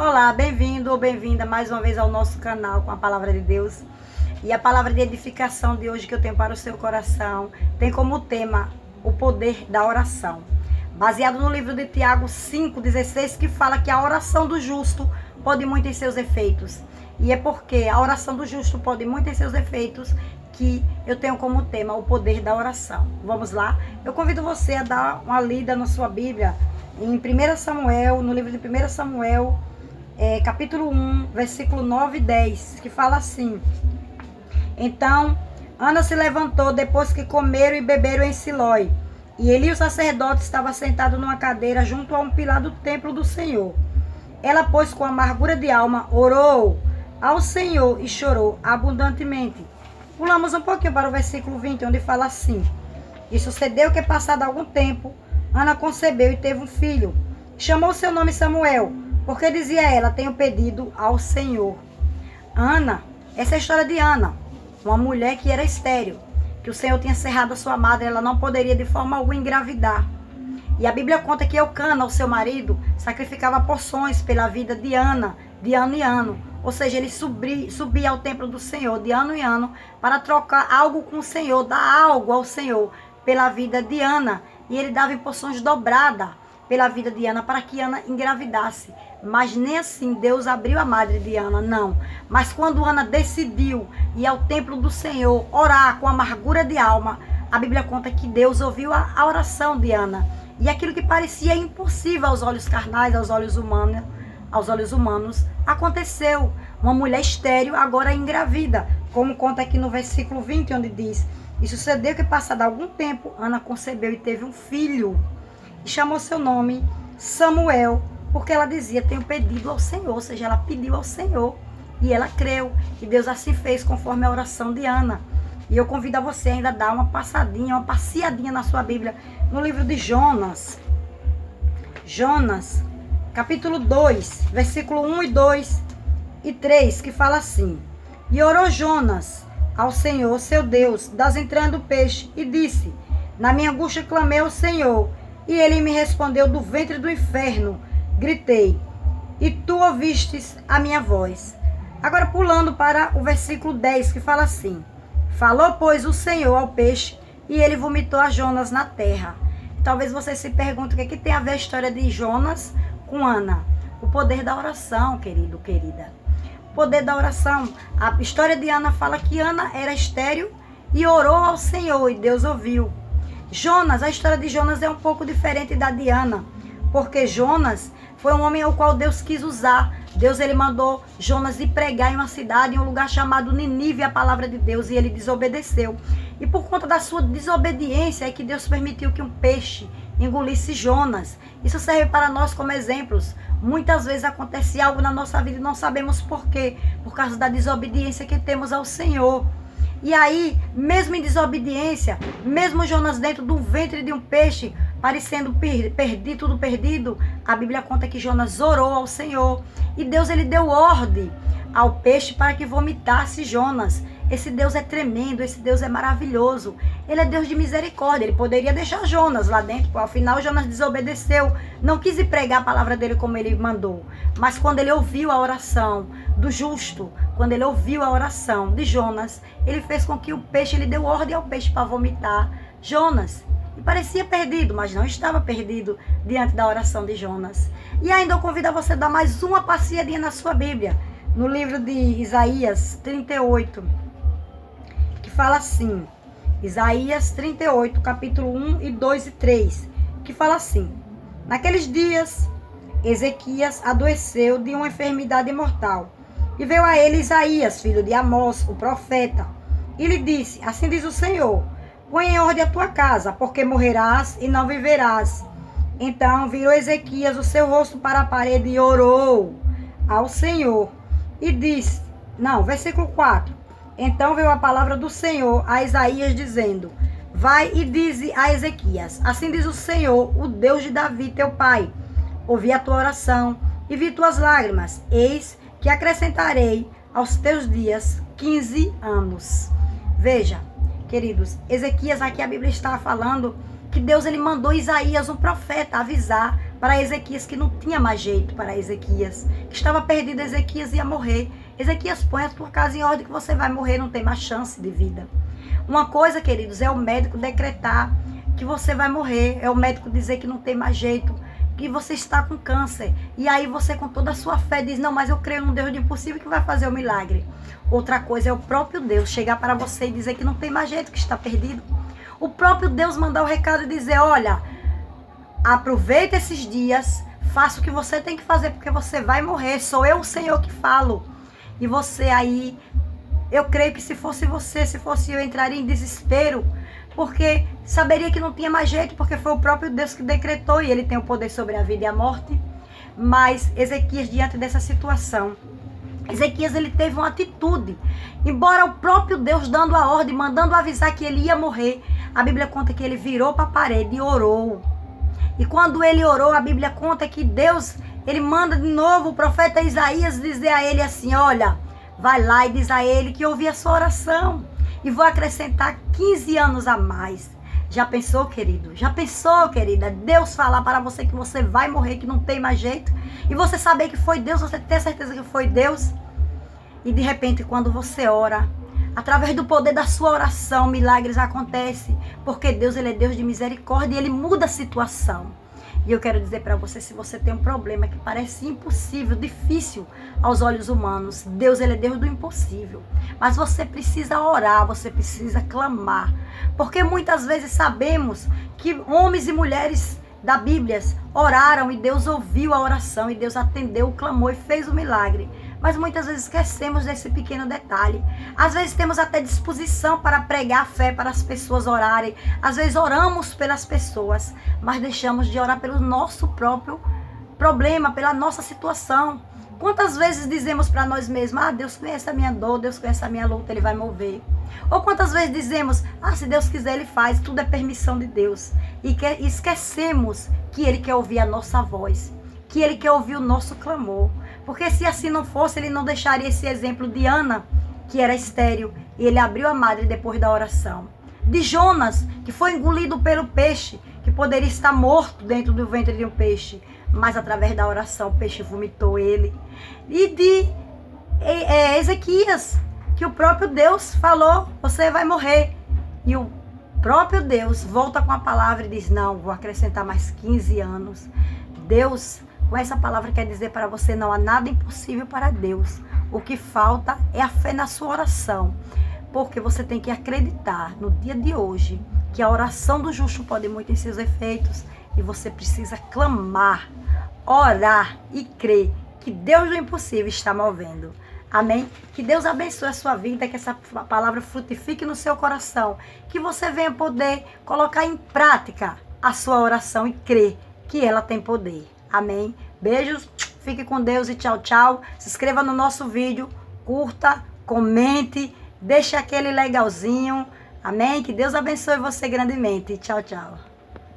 Olá, bem-vindo ou bem-vinda mais uma vez ao nosso canal com a Palavra de Deus. E a palavra de edificação de hoje que eu tenho para o seu coração tem como tema o poder da oração. Baseado no livro de Tiago 5,16, que fala que a oração do justo pode muito em seus efeitos. E é porque a oração do justo pode muito em seus efeitos que eu tenho como tema o poder da oração. Vamos lá? Eu convido você a dar uma lida na sua Bíblia em 1 Samuel, no livro de 1 Samuel, capítulo 1, versículo 9 e 10, que fala assim: Então Ana se levantou depois que comeram e beberam em Silói, e Eli, o sacerdote, estava sentado numa cadeira junto a um pilar do templo do Senhor. Ela, pois, com amargura de alma, orou ao Senhor e chorou abundantemente. Pulamos um pouquinho para o versículo 20, onde fala assim: E sucedeu que, passado algum tempo, Ana concebeu e teve um filho. Chamou seu nome Samuel, porque dizia ela: Tenho pedido ao Senhor. Ana, essa é a história de Ana, uma mulher que era estéril, que o Senhor tinha cerrado a sua madre, ela não poderia de forma alguma engravidar. E a Bíblia conta que Eucana, o seu marido, sacrificava porções pela vida de Ana, de ano em ano. Ou seja, ele subia ao templo do Senhor de ano em ano para trocar algo com o Senhor, dar algo ao Senhor pela vida de Ana. E ele dava em porções dobradas pela vida de Ana para que Ana engravidasse. Mas nem assim Deus abriu a madre de Ana, não. Mas quando Ana decidiu ir ao templo do Senhor, orar com amargura de alma, a Bíblia conta que Deus ouviu a oração de Ana. E aquilo que parecia impossível aos olhos carnais, aos olhos humanos, aconteceu. Uma mulher estéril agora engravida, como conta aqui no versículo 20, onde diz: E sucedeu que, passado algum tempo, Ana concebeu e teve um filho. E chamou seu nome Samuel, porque ela dizia: Tenho pedido ao Senhor. Ou seja, ela pediu ao Senhor. E ela creu. E Deus assim fez, conforme a oração de Ana. E eu convido a você ainda a dar uma passadinha, uma passeadinha na sua Bíblia, no livro de Jonas. Jonas, capítulo 2, versículo 1 e 2 e 3, que fala assim: E orou Jonas ao Senhor, seu Deus, das entranhas do peixe, e disse: Na minha angústia clamei ao Senhor, e ele me respondeu do ventre do inferno. Gritei, e tu ouvistes a minha voz. Agora pulando para o versículo 10, que fala assim: Falou, pois, o Senhor ao peixe, e ele vomitou a Jonas na terra. Talvez você se pergunte o que tem a ver a história de Jonas com Ana. O poder da oração, querido, querida. O poder da oração. A história de Ana fala que Ana era estéril e orou ao Senhor, e Deus ouviu. Jonas, a história de Jonas é um pouco diferente da de Ana, porque Jonas foi um homem ao qual Deus quis usar. Deus, ele mandou Jonas ir pregar em uma cidade, em um lugar chamado Ninive, a palavra de Deus, e ele desobedeceu. E por conta da sua desobediência é que Deus permitiu que um peixe engolisse Jonas. Isso serve para nós como exemplos. Muitas vezes acontece algo na nossa vida e não sabemos por quê, por causa da desobediência que temos ao Senhor. E aí, mesmo em desobediência, mesmo Jonas dentro do ventre de um peixe, parecendo tudo perdido, a Bíblia conta que Jonas orou ao Senhor. E Deus, ele deu ordem ao peixe para que vomitasse Jonas. Esse Deus é tremendo, esse Deus é maravilhoso. Ele é Deus de misericórdia. Ele poderia deixar Jonas lá dentro. Afinal, Jonas desobedeceu. Não quis ir pregar a palavra dele como ele mandou. Mas quando ele ouviu a oração do justo, quando ele ouviu a oração de Jonas, ele fez com que o peixe, ele deu ordem ao peixe para vomitar Jonas. E parecia perdido, mas não estava perdido diante da oração de Jonas. E ainda eu convido a você a dar mais uma passeadinha na sua Bíblia, no livro de Isaías 38, que fala assim, Isaías 38, capítulo 1 e 2 e 3, que fala assim: Naqueles dias, Ezequias adoeceu de uma enfermidade mortal, e veio a ele Isaías, filho de Amós, o profeta, e lhe disse: Assim diz o Senhor, põe em ordem a tua casa, porque morrerás e não viverás. Então virou Ezequias o seu rosto para a parede e orou ao Senhor. E disse, versículo 4. Então veio a palavra do Senhor a Isaías dizendo: Vai e dize a Ezequias: Assim diz o Senhor, o Deus de Davi, teu pai. Ouvi a tua oração e vi tuas lágrimas. Eis que acrescentarei aos teus dias 15 anos. Veja, queridos, Ezequias, aqui a Bíblia está falando que Deus, ele mandou Isaías, um profeta, avisar para Ezequias que não tinha mais jeito para Ezequias, que estava perdido, Ezequias ia morrer. Ezequias, põe a tua casa em ordem que você vai morrer, não tem mais chance de vida. Uma coisa, queridos, é o médico decretar que você vai morrer, é o médico dizer que não tem mais jeito, que você está com câncer. E aí você, com toda a sua fé, diz, não, mas eu creio num Deus de impossível que vai fazer o milagre. Outra coisa é o próprio Deus chegar para você e dizer que não tem mais jeito, que está perdido. O próprio Deus mandar o recado e dizer, olha, aproveita esses dias, faça o que você tem que fazer, porque você vai morrer, sou eu o Senhor que falo. E você aí, eu creio que se fosse você, se fosse eu, entraria em desespero, porque saberia que não tinha mais jeito, porque foi o próprio Deus que decretou e ele tem o poder sobre a vida e a morte. Mas Ezequias, diante dessa situação, Ezequias, ele teve uma atitude. Embora o próprio Deus dando a ordem, mandando avisar que ele ia morrer, a Bíblia conta que ele virou para a parede e orou. E quando ele orou, a Bíblia conta que Deus, ele manda de novo o profeta Isaías dizer a ele assim, olha, vai lá e diz a ele que eu ouvi a sua oração e vou acrescentar 15 anos a mais. Já pensou, querido? Já pensou, querida? Deus falar para você que você vai morrer, que não tem mais jeito. E você saber que foi Deus, você ter certeza que foi Deus. E de repente, quando você ora, através do poder da sua oração, milagres acontecem. Porque Deus, ele é Deus de misericórdia e ele muda a situação. E eu quero dizer para você, se você tem um problema que parece impossível, difícil aos olhos humanos, Deus, ele é Deus do impossível. Mas você precisa orar, você precisa clamar. Porque muitas vezes sabemos que homens e mulheres da Bíblia oraram e Deus ouviu a oração e Deus atendeu o clamor e fez o milagre. Mas muitas vezes esquecemos desse pequeno detalhe. Às vezes temos até disposição para pregar a fé, para as pessoas orarem. Às vezes oramos pelas pessoas, mas deixamos de orar pelo nosso próprio problema, pela nossa situação. Quantas vezes dizemos para nós mesmos, Deus conhece a minha dor, Deus conhece a minha luta, Ele vai mover. Ou quantas vezes dizemos, se Deus quiser, Ele faz, tudo é permissão de Deus. E esquecemos que Ele quer ouvir a nossa voz, que Ele quer ouvir o nosso clamor. Porque se assim não fosse, Ele não deixaria esse exemplo de Ana, que era estéril, e Ele abriu a madre depois da oração. De Jonas, que foi engolido pelo peixe, que poderia estar morto dentro do ventre de um peixe, mas através da oração o peixe vomitou ele. E de Ezequias, que o próprio Deus falou, você vai morrer. E o próprio Deus volta com a palavra e diz, não, vou acrescentar mais 15 anos. Deus, com essa palavra, quer dizer para você, não há nada impossível para Deus. O que falta é a fé na sua oração. Porque você tem que acreditar no dia de hoje que a oração do justo pode muito em seus efeitos. E você precisa clamar, orar e crer que Deus do impossível está movendo. Amém? Que Deus abençoe a sua vida, que essa palavra frutifique no seu coração. Que você venha poder colocar em prática a sua oração e crer que ela tem poder. Amém? Beijos, fique com Deus e tchau, tchau. Se inscreva no nosso vídeo, curta, comente, deixe aquele legalzinho. Amém? Que Deus abençoe você grandemente. Tchau, tchau.